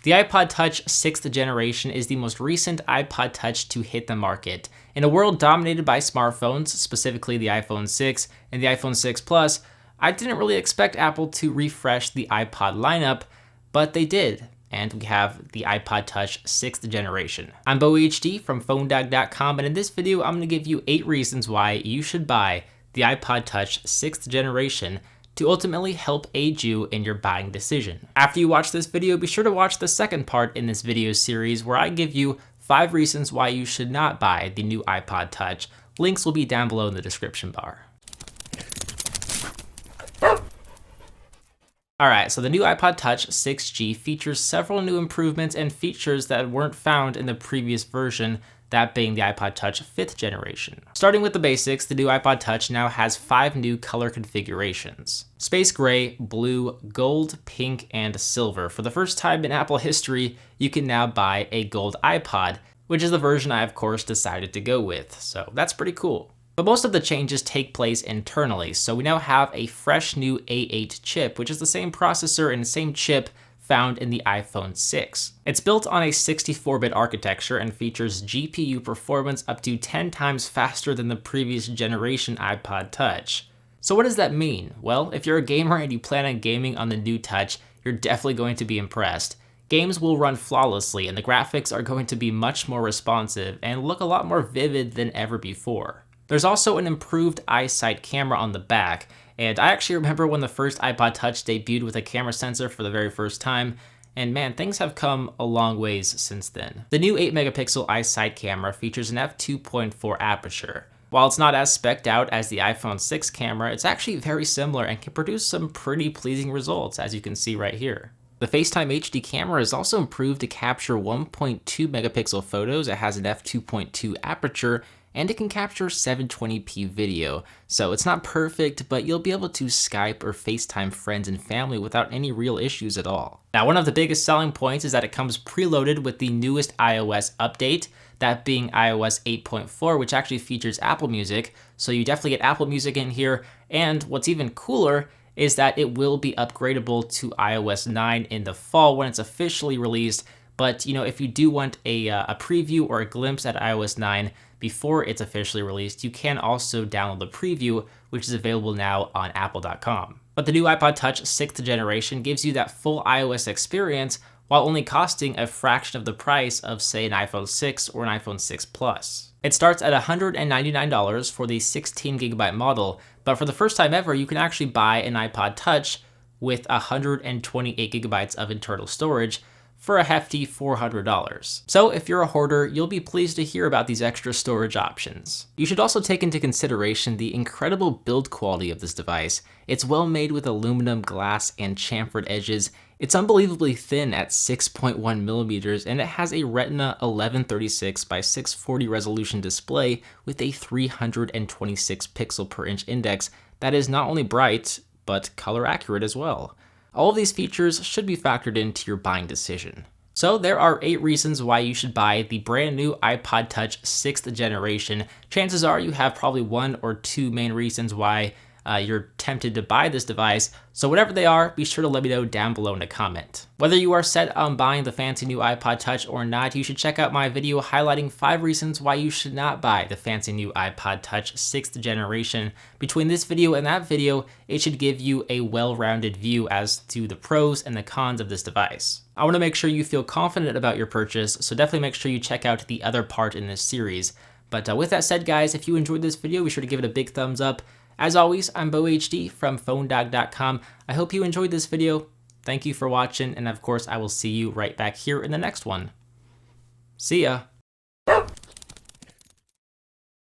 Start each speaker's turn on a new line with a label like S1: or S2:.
S1: The iPod Touch 6th generation is the most recent iPod Touch to hit the market. In a world dominated by smartphones, specifically the iPhone 6 and the iPhone 6 Plus, I didn't really expect Apple to refresh the iPod lineup, but they did. And we have the iPod Touch 6th generation. I'm Beau from PhoneDog.com, and in this video, I'm going to give you 8 reasons why you should buy the iPod Touch 6th generation to ultimately help aid you in your buying decision. After you watch this video, be sure to watch the second part in this video series where I give you 5 reasons why you should not buy the new iPod Touch. Links will be down below in the description bar. Alright, so the new iPod Touch 6G features several new improvements and features that weren't found in the previous version, that being the iPod Touch 5th generation. Starting with the basics, the new iPod Touch now has 5 new color configurations: space gray, blue, gold, pink, and silver. For the first time in Apple history, you can now buy a gold iPod, which is the version I of course decided to go with, so that's pretty cool. But most of the changes take place internally, so we now have a fresh new A8 chip, which is the same processor and same chip found in the iPhone 6. It's built on a 64-bit architecture and features GPU performance up to 10 times faster than the previous generation iPod Touch. So what does that mean? Well, if you're a gamer and you plan on gaming on the new Touch, you're definitely going to be impressed. Games will run flawlessly, and the graphics are going to be much more responsive and look a lot more vivid than ever before. There's also an improved iSight camera on the back, and I actually remember when the first iPod Touch debuted with a camera sensor for the very first time, and man, things have come a long ways since then. The new 8-megapixel iSight camera features an f2.4 aperture. While it's not as spec'd out as the iPhone 6 camera, it's actually very similar and can produce some pretty pleasing results, as you can see right here. The FaceTime HD camera is also improved to capture 1.2 megapixel photos. It has an f2.2 aperture, and it can capture 720p video. So it's not perfect, but you'll be able to Skype or FaceTime friends and family without any real issues at all. Now, one of the biggest selling points is that it comes preloaded with the newest iOS update, that being iOS 8.4, which actually features Apple Music. So you definitely get Apple Music in here, and what's even cooler is that it will be upgradable to iOS 9 in the fall when it's officially released. But if you do want a preview or a glimpse at iOS 9 before it's officially released, you can also download the preview, which is available now on apple.com. But the new iPod Touch 6th generation gives you that full iOS experience while only costing a fraction of the price of, say, an iPhone 6 or an iPhone 6 Plus. It starts at $199 for the 16GB model, but for the first time ever, you can actually buy an iPod Touch with 128GB of internal storage for a hefty $400. So if you're a hoarder, you'll be pleased to hear about these extra storage options. You should also take into consideration the incredible build quality of this device. It's well made with aluminum, glass, and chamfered edges. It's unbelievably thin at 6.1 millimeters, and it has a Retina 1136 by 640 resolution display with a 326 pixel per inch index that is not only bright, but color accurate as well. All of these features should be factored into your buying decision. So there are 8 reasons why you should buy the brand new iPod Touch 6th generation. Chances are you have probably 1 or 2 main reasons why you're tempted to buy this device. So whatever they are, be sure to let me know down below in a comment. Whether you are set on buying the fancy new iPod Touch or not, you should check out my video highlighting 5 reasons why you should not buy the fancy new iPod Touch 6th generation. Between this video and that video, it should give you a well-rounded view as to the pros and the cons of this device. I want to make sure you feel confident about your purchase, so definitely make sure you check out the other part in this series. But with that said, guys, if you enjoyed this video, be sure to give it a big thumbs up. As always, I'm Beau from PhoneDog.com. I hope you enjoyed this video. Thank you for watching, and of course, I will see you right back here in the next one. See ya!